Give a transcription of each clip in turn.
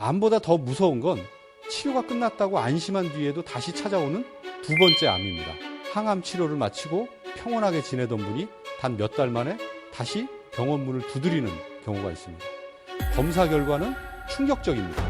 암보다 더 무서운 건 치료가 끝났다고 안심한 뒤에도 다시 찾아오는 두 번째 암입니다. 항암 치료를 마치고 평온하게 지내던 분이 단 몇 달 만에 다시 병원 문을 두드리는 경우가 있습니다. 검사 결과는 충격적입니다.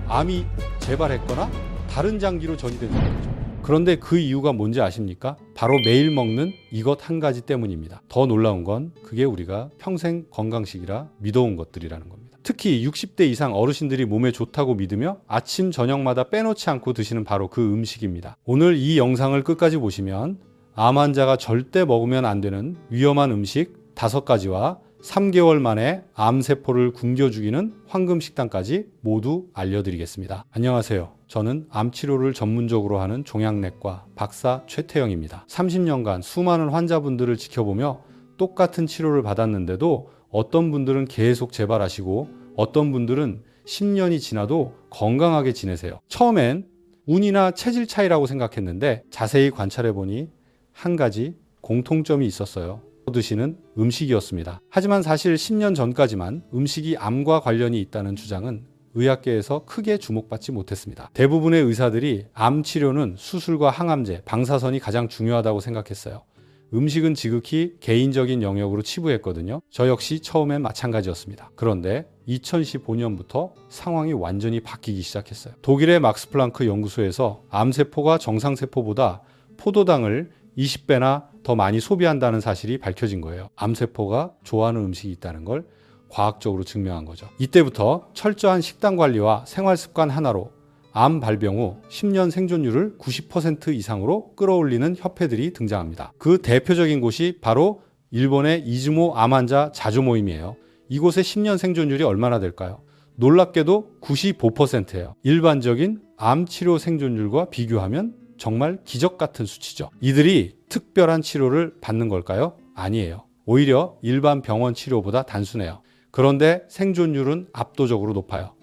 암이 재발했거나 다른 장기로 전이된 상태죠. 그런데 그 이유가 뭔지 아십니까? 바로 매일 먹는 이것 한 가지 때문입니다. 더 놀라운 건 그게 우리가 평생 건강식이라 믿어온 것들이라는 겁니다. 특히 60대 이상 어르신들이 몸에 좋다고 믿으며 아침 저녁마다 빼놓지 않고 드시는 바로 그 음식입니다. 오늘 이 영상을 끝까지 보시면 암 환자가 절대 먹으면 안 되는 위험한 음식 5가지와 3개월 만에 암세포를 굶겨 죽이는 황금식단까지 모두 알려드리겠습니다. 안녕하세요. 저는 암치료를 전문적으로 하는 종양내과 박사 최태영입니다. 30년간 수많은 환자분들을 지켜보며 똑같은 치료를 받았는데도 어떤 분들은 계속 재발하시고 어떤 분들은 10년이 지나도 건강하게 지내세요. 처음엔 운이나 체질 차이라고 생각했는데 자세히 관찰해보니 한 가지 공통점이 있었어요. 드시는 음식이었습니다. 하지만 사실 10년 전까지만 음식이 암과 관련이 있다는 주장은 의학계에서 크게 주목받지 못했습니다. 대부분의 의사들이 암 치료는 수술과 항암제, 방사선이 가장 중요하다고 생각했어요. 음식은 지극히 개인적인 영역으로 치부했거든요. 저 역시 처음엔 마찬가지였습니다. 그런데 2015년부터 상황이 완전히 바뀌기 시작했어요. 독일의 막스 플랑크 연구소에서 암세포가 정상세포보다 포도당을 20배나 더 많이 소비한다는 사실이 밝혀진 거예요. 암세포가 좋아하는 음식이 있다는 걸 과학적으로 증명한 거죠. 이때부터 철저한 식단 관리와 생활 습관 하나로 암 발병 후 10년 생존율을 90% 이상으로 끌어올리는 협회들이 등장합니다. 그 대표적인 곳이 바로 일본의 이즈모 암 환자 자조 모임이에요. 이곳의 10년 생존율이 얼마나 될까요? 놀랍게도 95%예요. 일반적인 암 치료 생존율과 비교하면 정말 기적 같은 수치죠. 이들이 특별한 치료를 받는 걸까요? 아니에요. 오히려 일반 병원 치료보다 단순해요. 그런데 생존율은 압도적으로 높아요.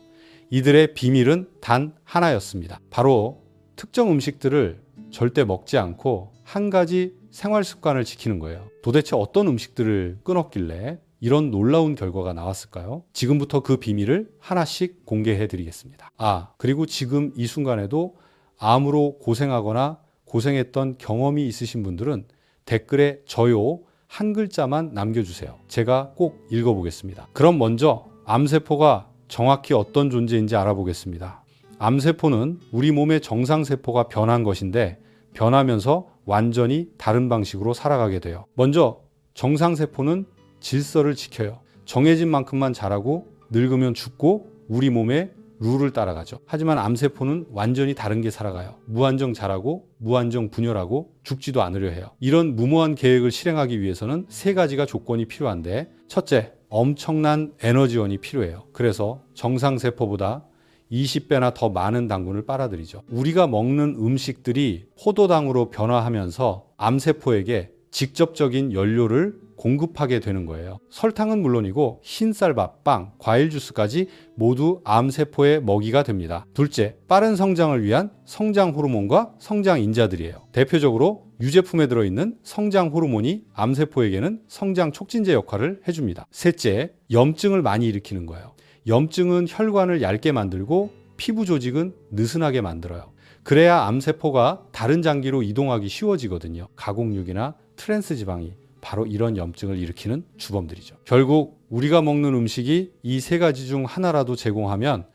이들의 비밀은 단 하나였습니다. 바로 특정 음식들을 절대 먹지 않고 한 가지 생활 습관을 지키는 거예요. 도대체 어떤 음식들을 끊었길래 이런 놀라운 결과가 나왔을까요? 지금부터 그 비밀을 하나씩 공개해 드리겠습니다. 그리고 지금 이 순간에도 암으로 고생하거나 고생했던 경험이 있으신 분들은 댓글에 저요 한 글자만 남겨주세요. 제가 꼭 읽어보겠습니다. 그럼 먼저 암세포가 정확히 어떤 존재인지 알아보겠습니다. 암세포는 우리 몸의 정상세포가 변한 것인데 변하면서 완전히 다른 방식으로 살아가게 돼요. 먼저 정상세포는 질서를 지켜요. 정해진 만큼만 자라고 늙으면 죽고 우리 몸의 룰을 따라가죠. 하지만 암세포는 완전히 다른 게 살아가요. 무한정 자라고 무한정 분열하고 죽지도 않으려 해요. 이런 무모한 계획을 실행하기 위해서는 3가지가 조건이 필요한데 첫째, 엄청난 에너지원이 필요해요. 그래서 정상세포보다 20배나 더 많은 당분을 빨아들이죠. 우리가 먹는 음식들이 포도당으로 변화하면서 암세포에게 직접적인 연료를 공급하게 되는 거예요. 설탕은 물론이고 흰쌀밥, 빵, 과일 주스까지 모두 암세포의 먹이가 됩니다. 둘째, 빠른 성장을 위한 성장 호르몬과 성장 인자들이에요. 대표적으로 유제품에 들어있는 성장 호르몬이 암세포에게는 성장 촉진제 역할을 해줍니다. 셋째, 염증을 많이 일으키는 거예요. 염증은 혈관을 얇게 만들고 피부 조직은 느슨하게 만들어요. 그래야 암세포가 다른 장기로 이동하기 쉬워지거든요. 가공육이나 트랜스 지방이 바로 이런 염증을 일으키는 주범들이죠. 결국 우리가 먹는 음식이 이 3가지 중 하나라도 제공하면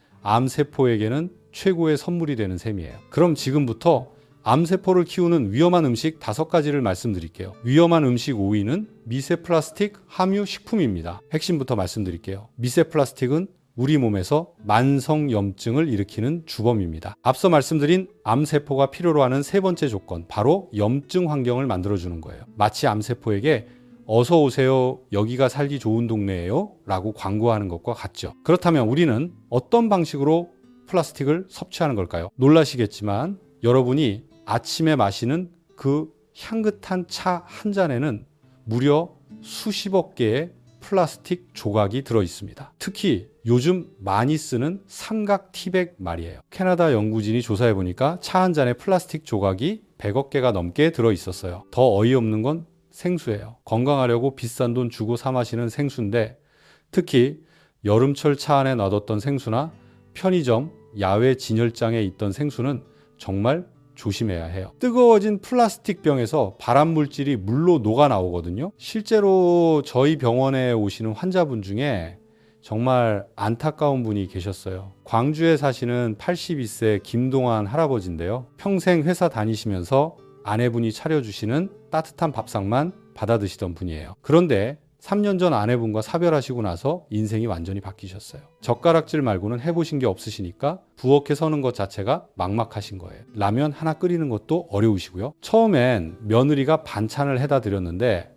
암세포에게는 최고의 선물이 되는 셈이에요. 그럼 지금부터 암세포를 키우는 위험한 음식 5가지를 말씀드릴게요. 위험한 음식 5위는 미세 플라스틱 함유 식품입니다. 핵심부터 말씀드릴게요. 미세 플라스틱은 우리 몸에서 만성염증을 일으키는 주범입니다. 앞서 말씀드린 암세포가 필요로 하는 3번째 조건, 바로 염증 환경을 만들어주는 거예요. 마치 암세포에게 어서 오세요, 여기가 살기 좋은 동네예요 라고 광고하는 것과 같죠. 그렇다면 우리는 어떤 방식으로 플라스틱을 섭취하는 걸까요? 놀라시겠지만 여러분이 아침에 마시는 그 향긋한 차 한 잔에는 무려 수십억 개의 플라스틱 조각이 들어있습니다. 특히 요즘 많이 쓰는 삼각 티백 말이에요. 캐나다 연구진이 조사해보니까 차 한 잔에 플라스틱 조각이 100억 개가 넘게 들어있었어요. 더 어이없는 건 생수예요. 건강하려고 비싼 돈 주고 사 마시는 생수인데 특히 여름철 차 안에 놔뒀던 생수나 편의점, 야외 진열장에 있던 생수는 정말 조심해야 해요. 뜨거워진 플라스틱 병에서 발암 물질이 물로 녹아 나오거든요. 실제로 저희 병원에 오시는 환자분 중에 정말 안타까운 분이 계셨어요. 광주에 사시는 82세 김동환 할아버지인데요. 평생 회사 다니시면서 아내분이 차려주시는 따뜻한 밥상만 받아 드시던 분이에요. 그런데 3년 전 아내분과 사별하시고 나서 인생이 완전히 바뀌셨어요. 젓가락질 말고는 해보신 게 없으시니까 부엌에 서는 것 자체가 막막하신 거예요. 라면 하나 끓이는 것도 어려우시고요. 처음엔 며느리가 반찬을 해다 드렸는데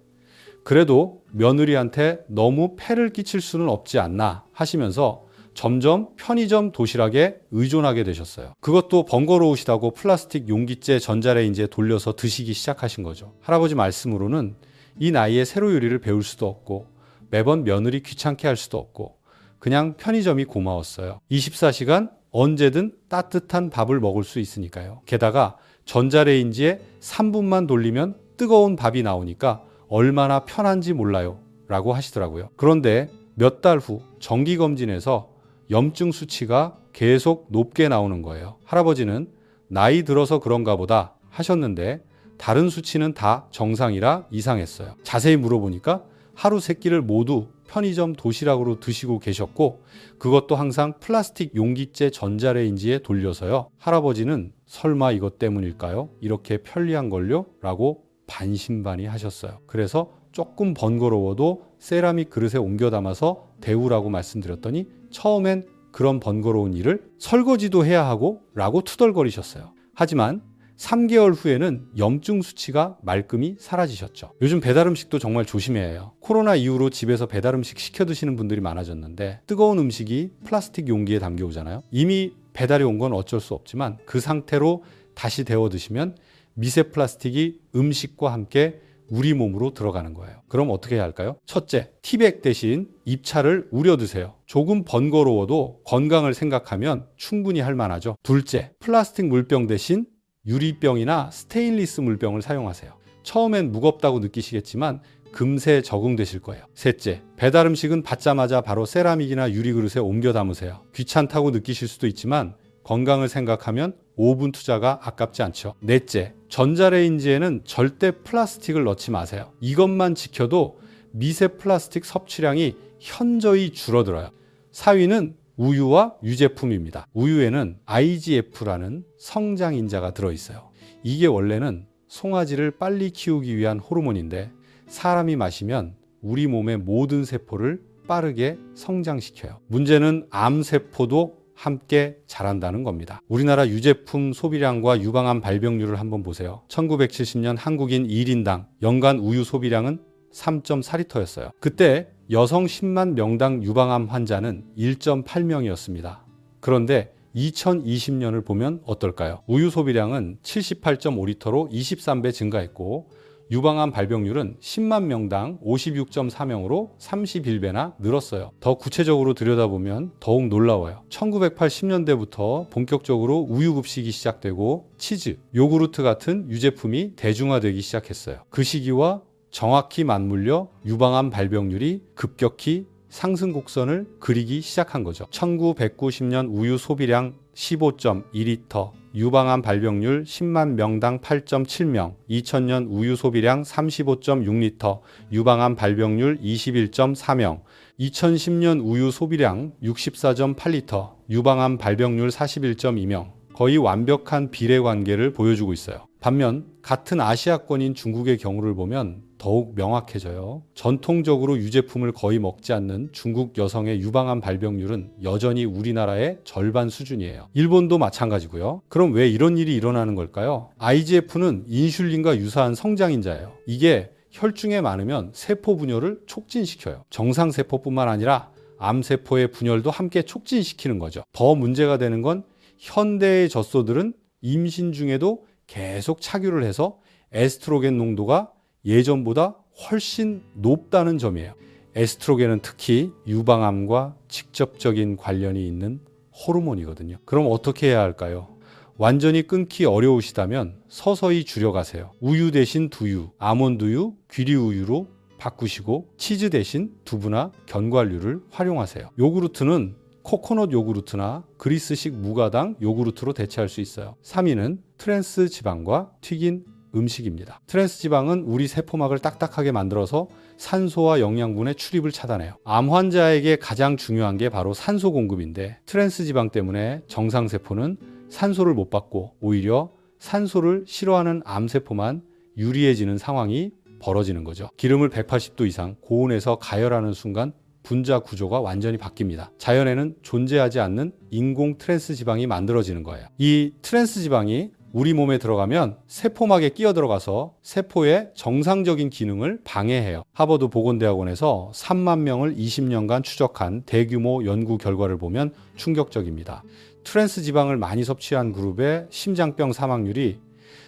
그래도 며느리한테 너무 폐를 끼칠 수는 없지 않나 하시면서 점점 편의점 도시락에 의존하게 되셨어요. 그것도 번거로우시다고 플라스틱 용기째 전자레인지에 돌려서 드시기 시작하신 거죠. 할아버지 말씀으로는 이 나이에 새로 요리를 배울 수도 없고 매번 며느리 귀찮게 할 수도 없고 그냥 편의점이 고마웠어요. 24시간 언제든 따뜻한 밥을 먹을 수 있으니까요. 게다가 전자레인지에 3분만 돌리면 뜨거운 밥이 나오니까 얼마나 편한지 몰라요 라고 하시더라고요. 그런데 몇 달 후 정기검진에서 염증 수치가 계속 높게 나오는 거예요. 할아버지는 나이 들어서 그런가 보다 하셨는데 다른 수치는 다 정상이라 이상했어요. 자세히 물어보니까 하루 3끼를 모두 편의점 도시락으로 드시고 계셨고 그것도 항상 플라스틱 용기째 전자레인지에 돌려서요. 할아버지는 설마 이것 때문일까요? 이렇게 편리한 걸요? 라고 반신반의하셨어요. 그래서 조금 번거로워도 세라믹 그릇에 옮겨 담아서 데우라고 말씀드렸더니 처음엔 그런 번거로운 일을 설거지도 해야 하고 라고 투덜거리셨어요. 하지만 3개월 후에는 염증 수치가 말끔히 사라지셨죠. 요즘 배달 음식도 정말 조심해야 해요. 코로나 이후로 집에서 배달 음식 시켜 드시는 분들이 많아졌는데 뜨거운 음식이 플라스틱 용기에 담겨 오잖아요. 이미 배달이 온 건 어쩔 수 없지만 그 상태로 다시 데워 드시면 미세 플라스틱이 음식과 함께 우리 몸으로 들어가는 거예요. 그럼 어떻게 해야 할까요? 첫째, 티백 대신 잎차를 우려 드세요. 조금 번거로워도 건강을 생각하면 충분히 할 만하죠. 둘째, 플라스틱 물병 대신 유리병이나 스테인리스 물병을 사용하세요. 처음엔 무겁다고 느끼시겠지만 금세 적응되실 거예요. 셋째, 배달 음식은 받자마자 바로 세라믹이나 유리 그릇에 옮겨 담으세요. 귀찮다고 느끼실 수도 있지만 건강을 생각하면 5분 투자가 아깝지 않죠. 넷째, 전자레인지에는 절대 플라스틱을 넣지 마세요. 이것만 지켜도 미세 플라스틱 섭취량이 현저히 줄어들어요. 4위는 우유와 유제품입니다. 우유에는 IGF라는 성장인자가 들어있어요. 이게 원래는 송아지를 빨리 키우기 위한 호르몬인데 사람이 마시면 우리 몸의 모든 세포를 빠르게 성장시켜요. 문제는 암세포도 함께 자란다는 겁니다. 우리나라 유제품 소비량과 유방암 발병률을 한번 보세요. 1970년 한국인 1인당 연간 우유 소비량은 3.4리터였어요. 그때 여성 10만 명당 유방암 환자는 1.8명이었습니다. 그런데 2020년을 보면 어떨까요? 우유 소비량은 78.5리터로 23배 증가했고 유방암 발병률은 10만 명당 56.4명으로 31배나 늘었어요. 더 구체적으로 들여다보면 더욱 놀라워요. 1980년대부터 본격적으로 우유급식이 시작되고 치즈, 요구르트 같은 유제품이 대중화되기 시작했어요. 그 시기와 정확히 맞물려 유방암 발병률이 급격히 상승 곡선을 그리기 시작한 거죠. 1990년 우유 소비량 15.2리터, 유방암 발병률 10만 명당 8.7명, 2000년 우유 소비량 35.6리터, 유방암 발병률 21.4명, 2010년 우유 소비량 64.8리터, 유방암 발병률 41.2명, 거의 완벽한 비례 관계를 보여주고 있어요. 반면 같은 아시아권인 중국의 경우를 보면 더욱 명확해져요. 전통적으로 유제품을 거의 먹지 않는 중국 여성의 유방암 발병률은 여전히 우리나라의 절반 수준이에요. 일본도 마찬가지고요. 그럼 왜 이런 일이 일어나는 걸까요? IGF는 인슐린과 유사한 성장인자예요. 이게 혈중에 많으면 세포 분열을 촉진시켜요. 정상세포뿐만 아니라 암세포의 분열도 함께 촉진시키는 거죠. 더 문제가 되는 건 현대의 젖소들은 임신 중에도 계속 착유를 해서 에스트로겐 농도가 예전보다 훨씬 높다는 점이에요. 에스트로겐은 특히 유방암과 직접적인 관련이 있는 호르몬이거든요. 그럼 어떻게 해야 할까요? 완전히 끊기 어려우시다면 서서히 줄여가세요. 우유 대신 두유, 아몬드유, 귀리우유로 바꾸시고 치즈 대신 두부나 견과류를 활용하세요. 요구르트는 코코넛 요구르트나 그리스식 무가당 요구르트로 대체할 수 있어요. 3위는 트랜스 지방과 튀긴 음식입니다. 트랜스 지방은 우리 세포막을 딱딱하게 만들어서 산소와 영양분의 출입을 차단해요. 암 환자에게 가장 중요한 게 바로 산소 공급인데, 트랜스 지방 때문에 정상세포는 산소를 못 받고 오히려 산소를 싫어하는 암세포만 유리해지는 상황이 벌어지는 거죠. 기름을 180도 이상 고온에서 가열하는 순간 분자 구조가 완전히 바뀝니다. 자연에는 존재하지 않는 인공 트랜스 지방이 만들어지는 거예요. 이 트랜스 지방이 우리 몸에 들어가면 세포막에 끼어 들어가서 세포의 정상적인 기능을 방해해요. 하버드 보건대학원에서 3만 명을 20년간 추적한 대규모 연구 결과를 보면 충격적입니다. 트랜스 지방을 많이 섭취한 그룹의 심장병 사망률이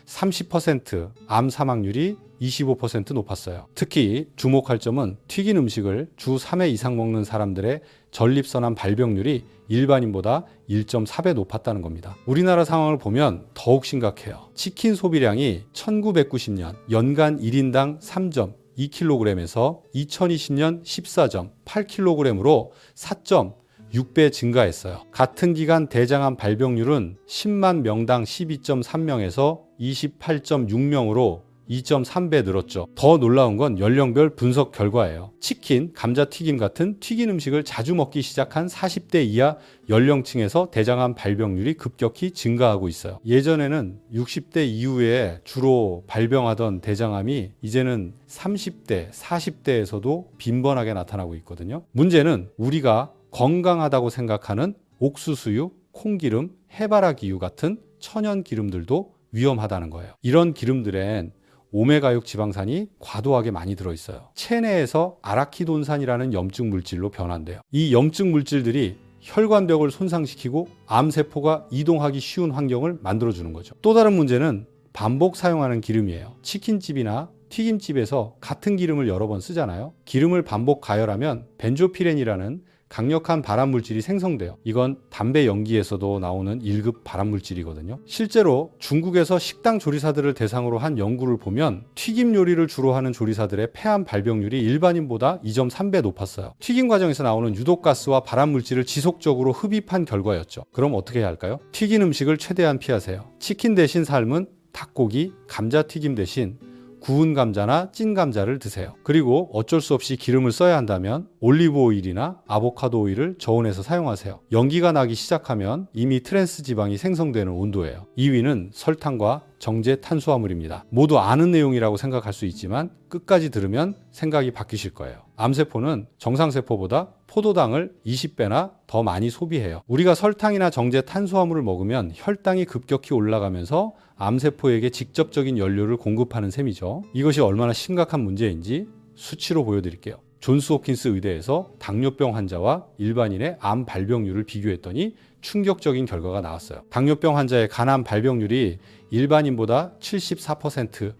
30%, 암 사망률이 25% 높았어요. 특히 주목할 점은 튀긴 음식을 주 3회 이상 먹는 사람들의 전립선암 발병률이 일반인보다 1.4배 높았다는 겁니다. 우리나라 상황을 보면 더욱 심각해요. 치킨 소비량이 1990년 연간 1인당 3.2kg에서 2020년 14.8kg으로 4.6배 증가했어요. 같은 기간 대장암 발병률은 10만 명당 12.3명에서 28.6명으로 2.3배 늘었죠. 더 놀라운 건 연령별 분석 결과예요. 치킨, 감자튀김 같은 튀긴 음식을 자주 먹기 시작한 40대 이하 연령층에서 대장암 발병률이 급격히 증가하고 있어요. 예전에는 60대 이후에 주로 발병하던 대장암이 이제는 30대, 40대에서도 빈번하게 나타나고 있거든요. 문제는 우리가 건강하다고 생각하는 옥수수유, 콩기름, 해바라기유 같은 천연 기름들도 위험하다는 거예요. 이런 기름들엔 오메가6 지방산이 과도하게 많이 들어있어요. 체내에서 아라키돈산이라는 염증 물질로 변환돼요. 이 염증 물질들이 혈관벽을 손상시키고 암세포가 이동하기 쉬운 환경을 만들어주는 거죠. 또 다른 문제는 반복 사용하는 기름이에요. 치킨집이나 튀김집에서 같은 기름을 여러 번 쓰잖아요. 기름을 반복 가열하면 벤조피렌이라는 강력한 발암물질이 생성돼요. 이건 담배 연기에서도 나오는 1급 발암물질이거든요. 실제로 중국에서 식당 조리사들을 대상으로 한 연구를 보면 튀김 요리를 주로 하는 조리사들의 폐암 발병률이 일반인보다 2.3배 높았어요. 튀김 과정에서 나오는 유독가스와 발암물질을 지속적으로 흡입한 결과였죠. 그럼 어떻게 해야 할까요? 튀긴 음식을 최대한 피하세요. 치킨 대신 삶은 닭고기, 감자튀김 대신 구운 감자나 찐 감자를 드세요. 그리고 어쩔 수 없이 기름을 써야 한다면 올리브 오일이나 아보카도 오일을 저온해서 사용하세요. 연기가 나기 시작하면 이미 트랜스 지방이 생성되는 온도예요. 2위는 설탕과 정제 탄수화물입니다. 모두 아는 내용이라고 생각할 수 있지만 끝까지 들으면 생각이 바뀌실 거예요. 암세포는 정상세포보다 포도당을 20배나 더 많이 소비해요. 우리가 설탕이나 정제 탄수화물을 먹으면 혈당이 급격히 올라가면서 암세포에게 직접적인 연료를 공급하는 셈이죠. 이것이 얼마나 심각한 문제인지 수치로 보여드릴게요. 존스 홉킨스 의대에서 당뇨병 환자와 일반인의 암 발병률을 비교했더니 충격적인 결과가 나왔어요. 당뇨병 환자의 간암 발병률이 일반인보다 74%,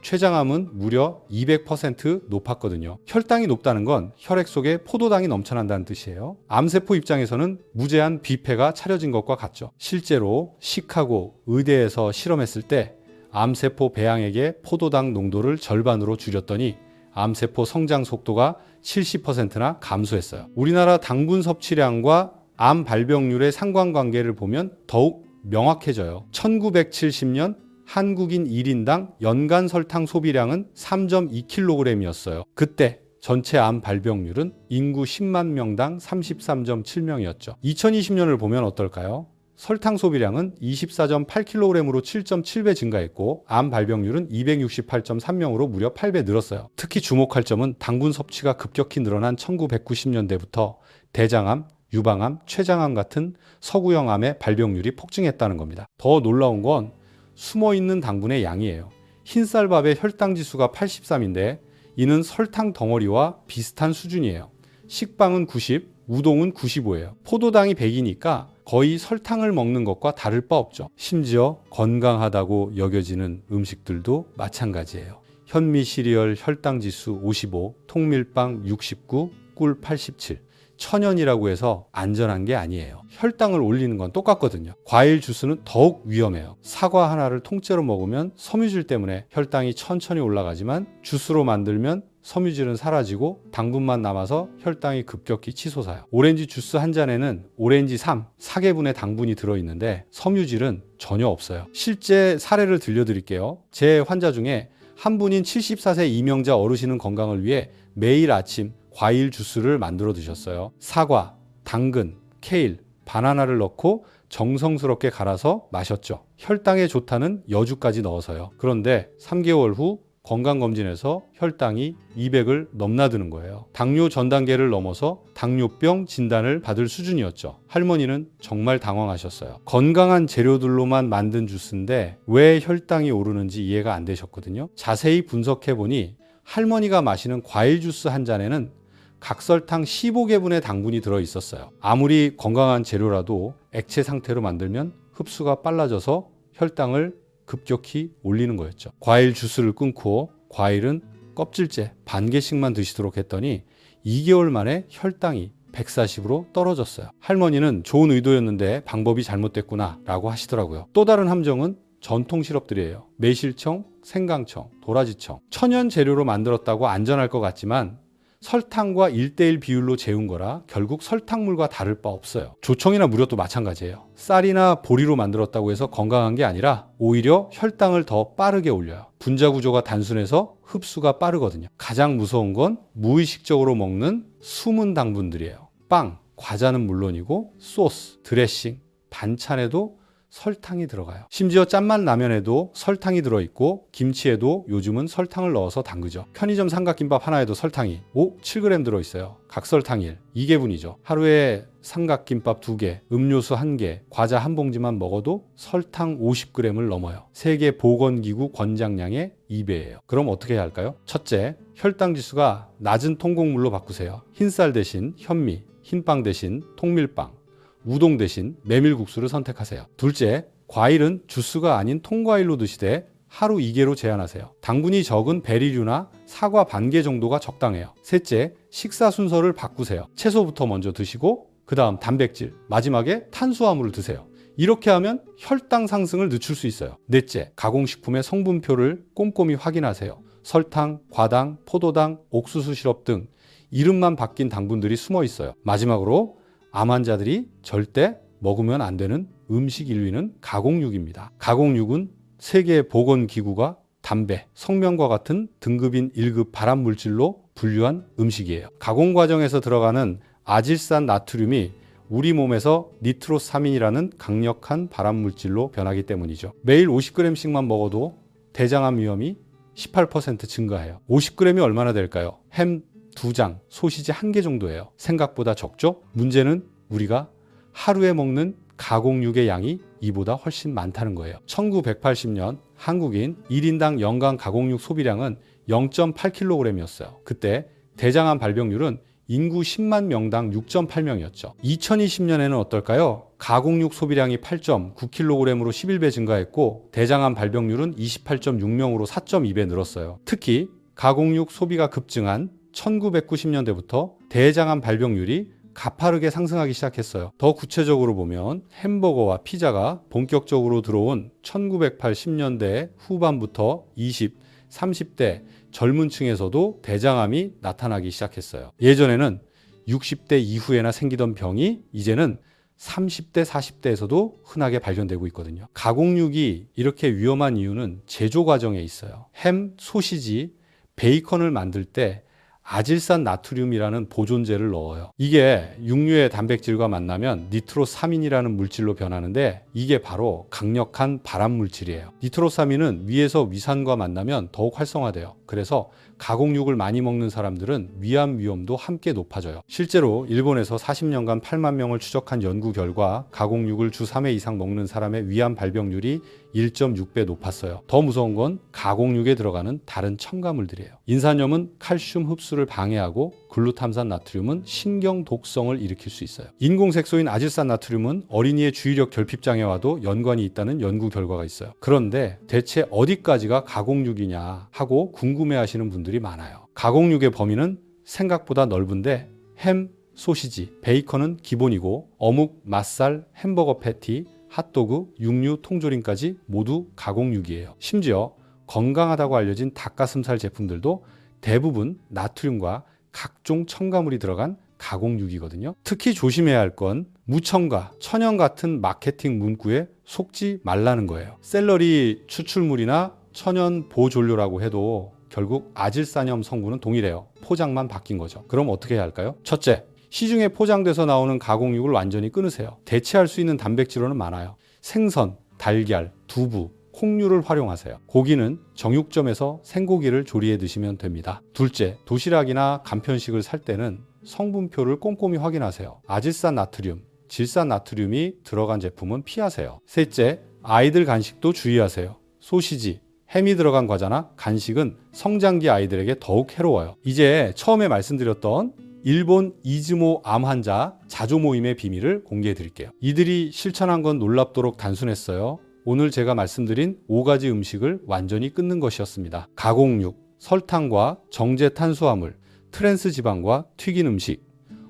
췌장암은 무려 200% 높았거든요. 혈당이 높다는 건 혈액 속에 포도당이 넘쳐난다는 뜻이에요. 암세포 입장에서는 무제한 뷔페가 차려진 것과 같죠. 실제로 시카고 의대에서 실험했을 때 암세포 배양액의 포도당 농도를 절반으로 줄였더니 암세포 성장 속도가 70%나 감소했어요. 우리나라 당분 섭취량과 암 발병률의 상관관계를 보면 더욱 명확해져요. 1970년 한국인 1인당 연간 설탕 소비량은 3.2kg이었어요. 그때 전체 암 발병률은 인구 10만 명당 33.7명이었죠. 2020년을 보면 어떨까요? 설탕 소비량은 24.8kg으로 7.7배 증가했고 암 발병률은 268.3명으로 무려 8배 늘었어요. 특히 주목할 점은 당분 섭취가 급격히 늘어난 1990년대부터 대장암, 유방암, 췌장암 같은 서구형 암의 발병률이 폭증했다는 겁니다. 더 놀라운 건 숨어있는 당분의 양이에요. 흰쌀밥의 혈당지수가 83인데 이는 설탕 덩어리와 비슷한 수준이에요. 식빵은 90, 우동은 95예요. 포도당이 100이니까 거의 설탕을 먹는 것과 다를 바 없죠. 심지어 건강하다고 여겨지는 음식들도 마찬가지예요. 현미 시리얼 혈당지수 55, 통밀빵 69, 꿀 87. 천연이라고 해서 안전한 게 아니에요. 혈당을 올리는 건 똑같거든요. 과일 주스는 더욱 위험해요. 사과 하나를 통째로 먹으면 섬유질 때문에 혈당이 천천히 올라가지만 주스로 만들면 섬유질은 사라지고 당분만 남아서 혈당이 급격히 치솟아요. 오렌지 주스 한 잔에는 오렌지 4개분의 당분이 들어있는데 섬유질은 전혀 없어요. 실제 사례를 들려드릴게요. 제 환자 중에 한 분인 74세 이명자 어르신은 건강을 위해 매일 아침 과일 주스를 만들어 드셨어요. 사과, 당근, 케일, 바나나를 넣고 정성스럽게 갈아서 마셨죠. 혈당에 좋다는 여주까지 넣어서요. 그런데 3개월 후 건강검진에서 혈당이 200을 넘나드는 거예요. 당뇨 전 단계를 넘어서 당뇨병 진단을 받을 수준이었죠. 할머니는 정말 당황하셨어요. 건강한 재료들로만 만든 주스인데 왜 혈당이 오르는지 이해가 안 되셨거든요. 자세히 분석해보니 할머니가 마시는 과일 주스 한 잔에는 각설탕 15개분의 당분이 들어있었어요. 아무리 건강한 재료라도 액체 상태로 만들면 흡수가 빨라져서 혈당을 급격히 올리는 거였죠. 과일 주스를 끊고 과일은 껍질째 반 개씩만 드시도록 했더니 2개월 만에 혈당이 140으로 떨어졌어요. 할머니는 좋은 의도였는데 방법이 잘못됐구나 라고 하시더라고요. 또 다른 함정은 전통 시럽들이에요. 매실청, 생강청, 도라지청. 천연 재료로 만들었다고 안전할 것 같지만 설탕과 1:1 비율로 재운 거라 결국 설탕물과 다를 바 없어요. 조청이나 무료도 마찬가지예요. 쌀이나 보리로 만들었다고 해서 건강한 게 아니라 오히려 혈당을 더 빠르게 올려요. 분자 구조가 단순해서 흡수가 빠르거든요. 가장 무서운 건 무의식적으로 먹는 숨은 당분들이에요. 빵, 과자는 물론이고 소스, 드레싱, 반찬에도 설탕이 들어가요. 심지어 짠맛 라면에도 설탕이 들어있고 김치에도 요즘은 설탕을 넣어서 담그죠. 편의점 삼각김밥 하나에도 설탕이 7g 들어있어요. 각설탕일 2개분이죠. 하루에 삼각김밥 2개, 음료수 1개, 과자 한 봉지만 먹어도 설탕 50g을 넘어요. 세계 보건기구 권장량의 2배예요. 그럼 어떻게 해야 할까요? 첫째, 혈당 지수가 낮은 통곡물로 바꾸세요. 흰쌀 대신 현미, 흰빵 대신 통밀빵, 우동 대신 메밀국수를 선택하세요. 둘째, 과일은 주스가 아닌 통과일로 드시되 하루 2개로 제한하세요. 당분이 적은 베리류나 사과 반 개 정도가 적당해요. 셋째, 식사 순서를 바꾸세요. 채소부터 먼저 드시고 그 다음 단백질, 마지막에 탄수화물을 드세요. 이렇게 하면 혈당 상승을 늦출 수 있어요. 넷째, 가공식품의 성분표를 꼼꼼히 확인하세요. 설탕, 과당, 포도당, 옥수수 시럽 등 이름만 바뀐 당분들이 숨어 있어요. 마지막으로 암 환자들이 절대 먹으면 안 되는 음식 1위는 가공육입니다. 가공육은 세계보건기구가 담배, 성면과 같은 등급인 1급 발암물질로 분류한 음식이에요. 가공 과정에서 들어가는 아질산 나트륨이 우리 몸에서 니트로사민이라는 강력한 발암물질로 변하기 때문이죠. 매일 50g씩만 먹어도 대장암 위험이 18% 증가해요. 50g이 얼마나 될까요? 햄 2장, 소시지 1개 정도예요. 생각보다 적죠? 문제는 우리가 하루에 먹는 가공육의 양이 이보다 훨씬 많다는 거예요. 1980년 한국인 1인당 연간 가공육 소비량은 0.8kg이었어요. 그때 대장암 발병률은 인구 10만 명당 6.8명이었죠. 2020년에는 어떨까요? 가공육 소비량이 8.9kg으로 11배 증가했고 대장암 발병률은 28.6명으로 4.2배 늘었어요. 특히 가공육 소비가 급증한 1990년대부터 대장암 발병률이 가파르게 상승하기 시작했어요. 더 구체적으로 보면 햄버거와 피자가 본격적으로 들어온 1980년대 후반부터 20, 30대 젊은 층에서도 대장암이 나타나기 시작했어요. 예전에는 60대 이후에나 생기던 병이 이제는 30대, 40대에서도 흔하게 발견되고 있거든요. 가공육이 이렇게 위험한 이유는 제조 과정에 있어요. 햄, 소시지, 베이컨을 만들 때 아질산 나트륨이라는 보존제를 넣어요. 이게 육류의 단백질과 만나면 니트로사민이라는 물질로 변하는데 이게 바로 강력한 발암물질이에요. 니트로사민은 위에서 위산과 만나면 더욱 활성화돼요. 그래서 가공육을 많이 먹는 사람들은 위암 위험도 함께 높아져요. 실제로 일본에서 40년간 8만 명을 추적한 연구 결과 가공육을 주 3회 이상 먹는 사람의 위암 발병률이 1.6배 높았어요. 더 무서운 건 가공육에 들어가는 다른 첨가물들이에요. 인산염은 칼슘 흡수를 방해하고 글루탐산 나트륨은 신경 독성을 일으킬 수 있어요. 인공색소인 아질산 나트륨은 어린이의 주의력 결핍 장애와도 연관이 있다는 연구 결과가 있어요. 그런데 대체 어디까지가 가공육이냐 하고 궁금해하시는 분들이 많아요. 가공육의 범위는 생각보다 넓은데 햄, 소시지, 베이컨은 기본이고 어묵, 맛살, 햄버거 패티, 핫도그, 육류, 통조림까지 모두 가공육이에요. 심지어 건강하다고 알려진 닭가슴살 제품들도 대부분 나트륨과 각종 첨가물이 들어간 가공육이거든요. 특히 조심해야 할 건 무첨가, 천연 같은 마케팅 문구에 속지 말라는 거예요. 샐러리 추출물이나 천연 보존료라고 해도 결국 아질산염 성분은 동일해요. 포장만 바뀐 거죠. 그럼 어떻게 해야 할까요? 첫째, 시중에 포장돼서 나오는 가공육을 완전히 끊으세요. 대체할 수 있는 단백질로는 많아요. 생선, 달걀, 두부, 콩류를 활용하세요. 고기는 정육점에서 생고기를 조리해 드시면 됩니다. 둘째, 도시락이나 간편식을 살 때는 성분표를 꼼꼼히 확인하세요. 아질산 나트륨, 질산 나트륨이 들어간 제품은 피하세요. 셋째, 아이들 간식도 주의하세요. 소시지, 햄이 들어간 과자나 간식은 성장기 아이들에게 더욱 해로워요. 이제 처음에 말씀드렸던 일본 이즈모 암 환자 자조 모임의 비밀을 공개해 드릴게요. 이들이 실천한 건 놀랍도록 단순했어요. 오늘 제가 말씀드린 5가지 음식을 완전히 끊는 것이었습니다. 가공육, 설탕과 정제 탄수화물, 트랜스 지방과 튀긴 음식,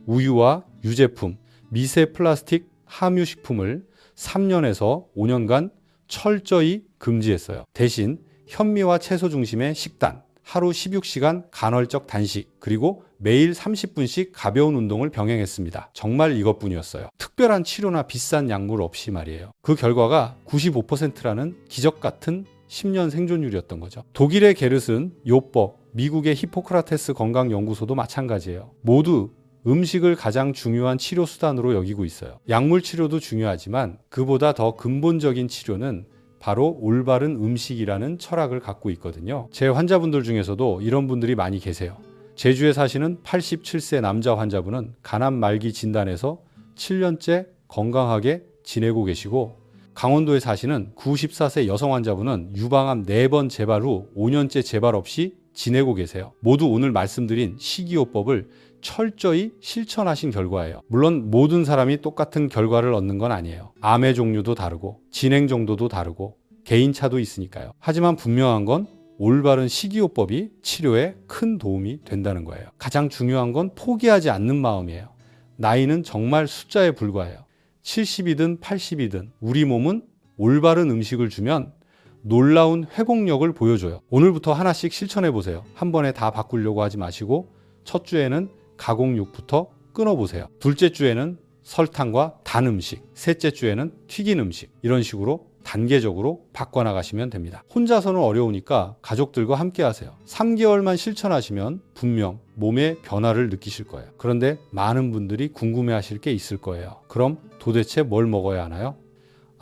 우유와 유제품, 미세 플라스틱 함유 식품을 3년에서 5년간 철저히 금지했어요. 대신 현미와 채소 중심의 식단, 하루 16시간 간헐적 단식, 그리고 매일 30분씩 가벼운 운동을 병행했습니다. 정말 이것뿐이었어요. 특별한 치료나 비싼 약물 없이 말이에요. 그 결과가 95%라는 기적 같은 10년 생존율이었던 거죠. 독일의 게르슨 요법, 미국의 히포크라테스 건강연구소도 마찬가지예요. 모두 음식을 가장 중요한 치료 수단으로 여기고 있어요. 약물 치료도 중요하지만 그보다 더 근본적인 치료는 바로 올바른 음식이라는 철학을 갖고 있거든요. 제 환자분들 중에서도 이런 분들이 많이 계세요. 제주에 사시는 87세 남자 환자분은 간암 말기 진단에서 7년째 건강하게 지내고 계시고, 강원도에 사시는 94세 여성 환자분은 유방암 4번 재발 후 5년째 재발 없이 지내고 계세요. 모두 오늘 말씀드린 식이요법을 철저히 실천하신 결과예요. 물론 모든 사람이 똑같은 결과를 얻는 건 아니에요. 암의 종류도 다르고 진행 정도도 다르고 개인차도 있으니까요. 하지만 분명한 건 올바른 식이요법이 치료에 큰 도움이 된다는 거예요. 가장 중요한 건 포기하지 않는 마음이에요. 나이는 정말 숫자에 불과해요. 70이든 80이든 우리 몸은 올바른 음식을 주면 놀라운 회복력을 보여줘요. 오늘부터 하나씩 실천해 보세요. 한 번에 다 바꾸려고 하지 마시고 첫 주에는 가공육부터 끊어보세요. 둘째 주에는 설탕과 단 음식, 셋째 주에는 튀긴 음식, 이런 식으로 단계적으로 바꿔나가시면 됩니다. 혼자서는 어려우니까 가족들과 함께 하세요. 3개월만 실천하시면 분명 몸의 변화를 느끼실 거예요. 그런데 많은 분들이 궁금해하실 게 있을 거예요. 그럼 도대체 뭘 먹어야 하나요?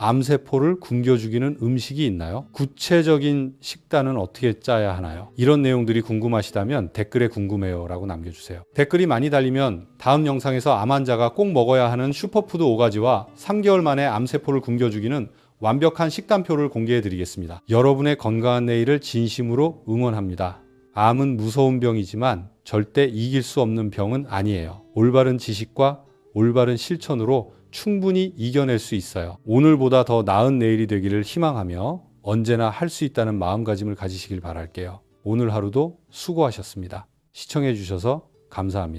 암세포를 굶겨 죽이는 음식이 있나요? 구체적인 식단은 어떻게 짜야 하나요? 이런 내용들이 궁금하시다면 댓글에 궁금해요 라고 남겨주세요. 댓글이 많이 달리면 다음 영상에서 암 환자가 꼭 먹어야 하는 슈퍼푸드 5가지와 3개월 만에 암세포를 굶겨 죽이는 완벽한 식단표를 공개해 드리겠습니다. 여러분의 건강한 내일을 진심으로 응원합니다. 암은 무서운 병이지만 절대 이길 수 없는 병은 아니에요. 올바른 지식과 올바른 실천으로 충분히 이겨낼 수 있어요. 오늘보다 더 나은 내일이 되기를 희망하며 언제나 할 수 있다는 마음가짐을 가지시길 바랄게요. 오늘 하루도 수고하셨습니다. 시청해 주셔서 감사합니다.